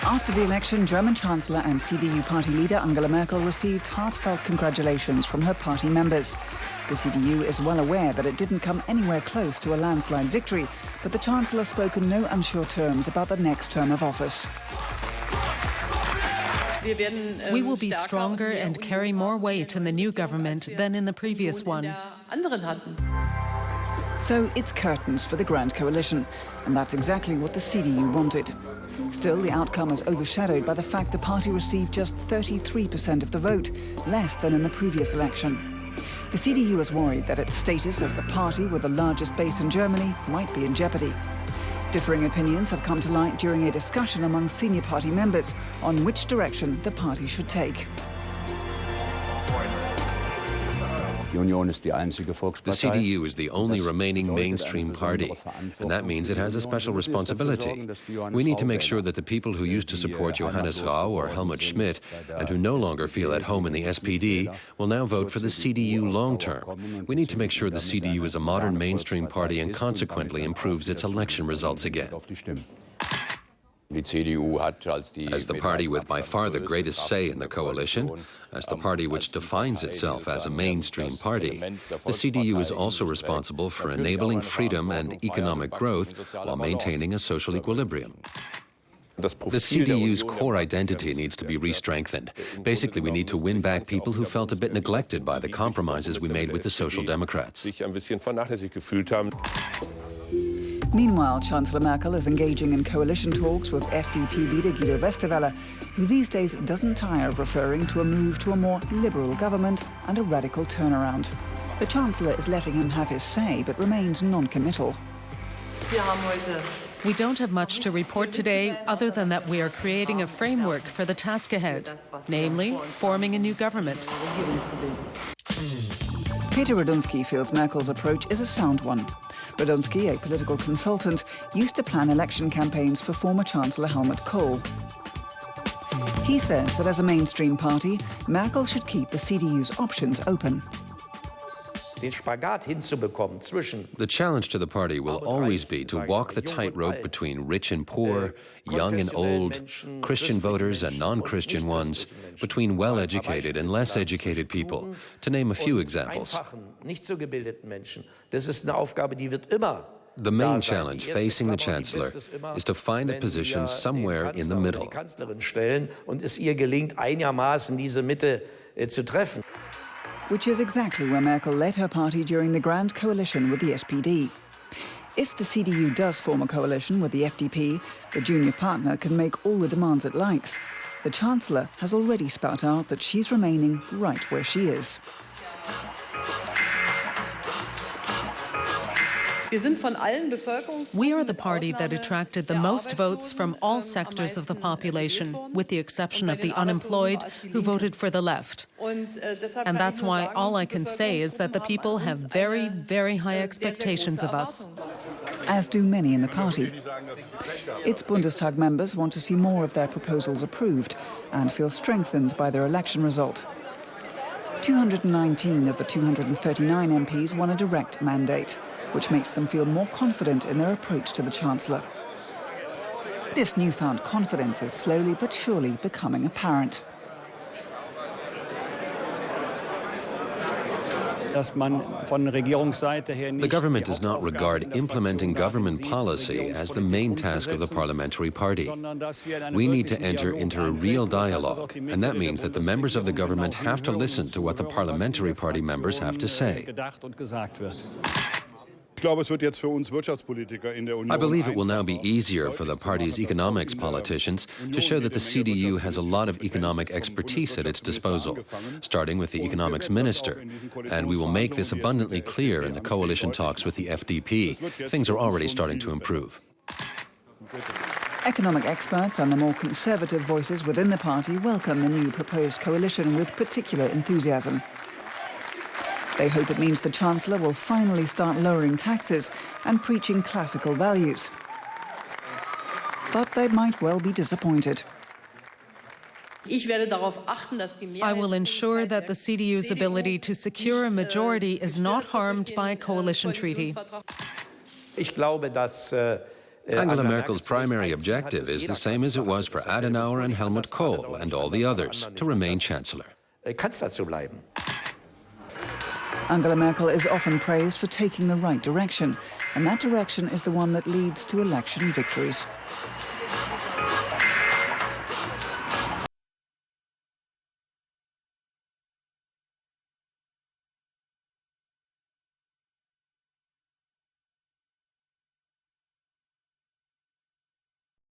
After the election, German Chancellor and CDU party leader Angela Merkel received heartfelt congratulations from her party members. The CDU is well aware that it didn't come anywhere close to a landslide victory, but the Chancellor spoke in no unsure terms about the next term of office. We will be stronger and carry more weight in the new government than in the previous one. So it's curtains for the Grand Coalition, and that's exactly what the CDU wanted. Still, the outcome is overshadowed by the fact the party received just 33% of the vote, less than in the previous election. The CDU is worried that its status as the party with the largest base in Germany might be in jeopardy. Differing opinions have come to light during a discussion among senior party members on which direction the party should take. The CDU is the only remaining mainstream party, and that means it has a special responsibility. We need to make sure that the people who used to support Johannes Rau or Helmut Schmidt, and who no longer feel at home in the SPD, will now vote for the CDU long-term. We need to make sure the CDU is a modern mainstream party and consequently improves its election results again. As the party with by far the greatest say in the coalition, as the party which defines itself as a mainstream party, the CDU is also responsible for enabling freedom and economic growth while maintaining a social equilibrium. The CDU's core identity needs to be re-strengthened. Basically, we need to win back people who felt a bit neglected by the compromises we made with the Social Democrats. Meanwhile, Chancellor Merkel is engaging in coalition talks with FDP leader Guido Westerwelle, who these days doesn't tire of referring to a move to a more liberal government and a radical turnaround. The Chancellor is letting him have his say, but remains non-committal. We don't have much to report today, other than that we are creating a framework for the task ahead, namely forming a new government. Peter Radunsky feels Merkel's approach is a sound one. Radunsky, a political consultant, used to plan election campaigns for former Chancellor Helmut Kohl. He says that as a mainstream party, Merkel should keep the CDU's options open. The challenge to the party will always be to walk the tightrope between rich and poor, young and old, Christian voters and non-Christian ones, between well-educated and less educated people, to name a few examples. The main challenge facing the Chancellor is to find a position somewhere in the middle. Which is exactly where Merkel led her party during the Grand Coalition with the SPD. If the CDU does form a coalition with the FDP, the junior partner can make all the demands it likes. The Chancellor has already spelled out that she's remaining right where she is. We are the party that attracted the most votes from all sectors of the population, with the exception of the unemployed, who voted for the left. And that's why all I can say is that the people have very, very high expectations of us. As do many in the party. Its Bundestag members want to see more of their proposals approved and feel strengthened by their election result. 219 of the 239 MPs won a direct mandate, which makes them feel more confident in their approach to the Chancellor. This newfound confidence is slowly but surely becoming apparent. The government does not regard implementing government policy as the main task of the parliamentary party. We need to enter into a real dialogue, and that means that the members of the government have to listen to what the parliamentary party members have to say. I believe it will now be easier for the party's economics politicians to show that the CDU has a lot of economic expertise at its disposal, starting with the economics minister. And we will make this abundantly clear in the coalition talks with the FDP. Things are already starting to improve. Economic experts and the more conservative voices within the party welcome the new proposed coalition with particular enthusiasm. They hope it means the Chancellor will finally start lowering taxes and preaching classical values. But they might well be disappointed. I will ensure that the CDU's ability to secure a majority is not harmed by a coalition treaty. Angela Merkel's primary objective is the same as it was for Adenauer and Helmut Kohl and all the others, to remain Chancellor. Angela Merkel is often praised for taking the right direction, and that direction is the one that leads to election victories.